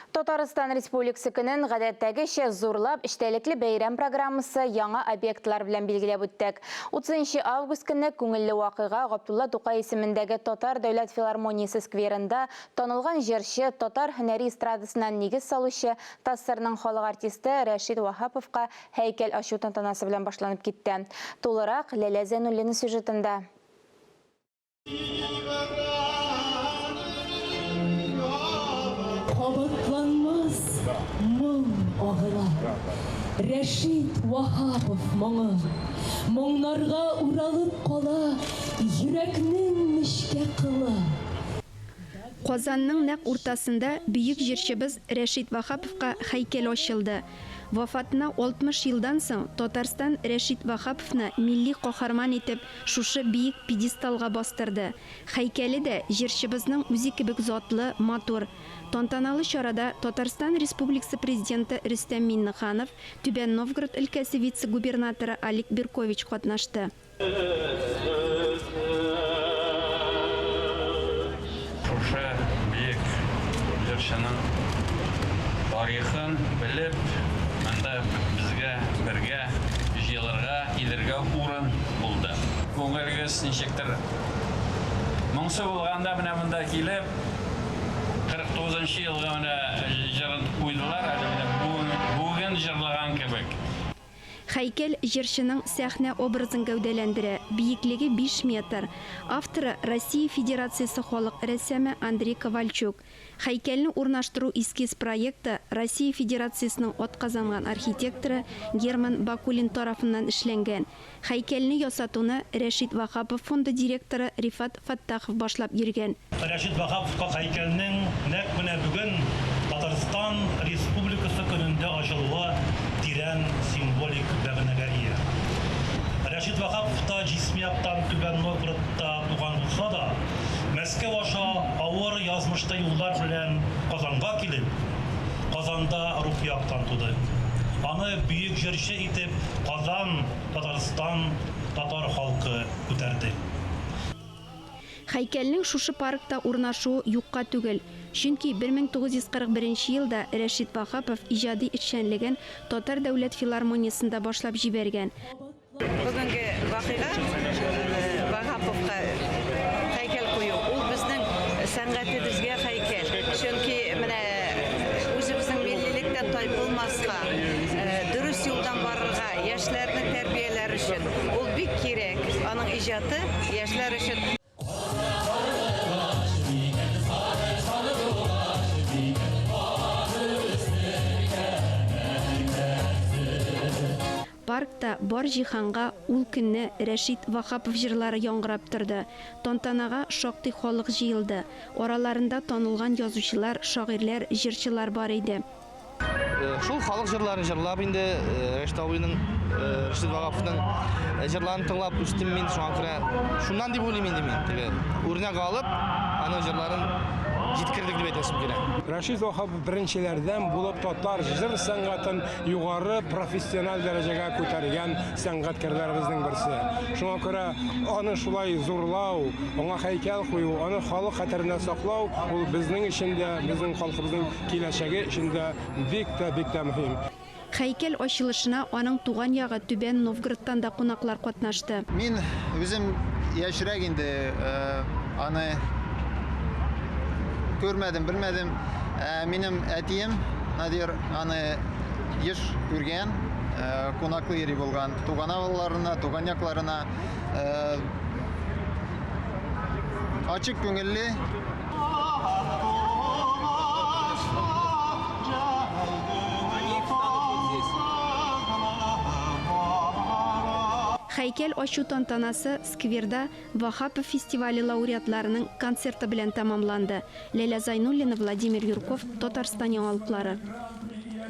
Татарстан Республикасы көнен гадәттәгечә зурлап эштәлекле бәйрәм программасы яңа объектлар белән билгеләп үттек. 30 август көнне күңелле вакыйга Габдулла Тукай исемендәге Татар дәүләт филармониясе скверында танылган җырчы, татар һөнәри эстрадасыннан нигез салучы ТАССРның халык артисты Рәшит Вахаповка һәйкәл ачу тантанасы белән башланып китте. Тулырак Ләлә Зәйнуллина сюжетында. Кабатланмас моң агыла, Рәшит Вахапов моңы, моңнарга уралып кала, йөрәкнең нечкә кылы. Казанның нәкъ уртасында бөек җырчыбыз Рәшит Вахаповка һәйкәл ачылды. Вафатына 60 елдан соң Татарстан Рәшит Вахаповны милли каһарман итеп шушы биек пьедесталга бастырды. Һәйкәле дә җырчыбызның үзе кебек затлы, матур. Тантаналы чарада Татарстан Республикасы президенты Рөстәм Миңнеханов, Түбән Новгород өлкәсе вице-губернаторы Алик Беркович катнашты. Шушы биек җырчының тарихын белеп, монда безгә бергә җыелырга, килергә урын булды. Күңелегез ничектер моңсу булганда менә монда килеп 49 елга менә җырын куйдылар, бүген җырлаган кебек. Һәйкәл җырчының сәхнә образын гәүдәләндерә. Биеклеге 5 метр. Авторы Россия Федерациясе халык рәссамы Андрей Ковальчук. Һәйкәлне урнаштыру эскиз проекты Россия Федерациясының атказанган архитекторы Герман Бакулин тарафыннан эшләнгән. Һәйкәлне ясатуны Рәшит Вахапов фонды директоры Рифат Фаттахов башлап йөргән. Рәшит Вахаповка һәйкәлнең нәкъ менә бүген Татарстан Республикасы көнендә ачылуы тирән символик мәгънәгә ия. Рәшит Вахапов та җисми яктан Түбән Новгородта туган булса да, Мәскәү аша авыр язмышта юллар белән Казанга килеп, Казанда рух яктан туды. Аны бөек җырчы итеп Казан, Татарстан, татар халкы күтәрде. Һәйкәлнең шушы паркта урнашуы юкка түгел. Чөнки 1941 елда Рәшит Вахапов иҗади эшчәнлеген Татар дәүләт филармониясында башлап җибәргән. Бүгенге вакыйга Вахаповка һәйкәл кую. Ул безнең сәнгатебезгә һәйкәл. Чөнки менә үзебезнең миллилектән тайпылмаска, дөрес юлдан барырга, яшьләрне тәрбияләр өчен ул бик кирәк. Аның иҗаты яшьләр өчен. Паркта бар җиһанга ул көнне Рәшит Вахапов җырлары яңгырап торды. Тантанага шактый халык җыелды. Араларында танылган язучылар, шагыйрьләр, җырчылар бар иде. Шул халык җырларын җырлап инде Рәшит абыйның, Рәшит Вахаповның җырларын тыңлап үстем мин шуңа күрә. Шуннан дип уйлыйм инде мин. Теге үрнәк алып, аның җырларын җиткердек дип әйтәсем килә. Рәшит Вахапов беренчеләрдән булып татар җыр сәнгатен югары профессиональ дәрәҗәгә күтәргән сәнгатькәрләребезнең берсе. Шуңа күрә аны шулай зурлау, аңа һәйкәл кую, аны халык хәтеренә саклау ул безнең өчен дә, безнең халкыбызның киләчәге өчен дә бик тә мөһим. Һәйкәл ачылышына аның туган ягы Түбән Новгородтан да кунаклар катнашты. Мин үзем яшьрәк инде аны күрмәдем, белмәдем. Минем әтием Надир аны еш күргән, кунаклы йөри булган. Туган авылларына, туган якларына ачык күңелле. Һәйкәл ачу тантанасы скверда Вахапов фестивале лауреатларының концерты белән тәмамланды. Ләлә Зәйнуллина, Владимир Юрков, Татарстан яңалыклары.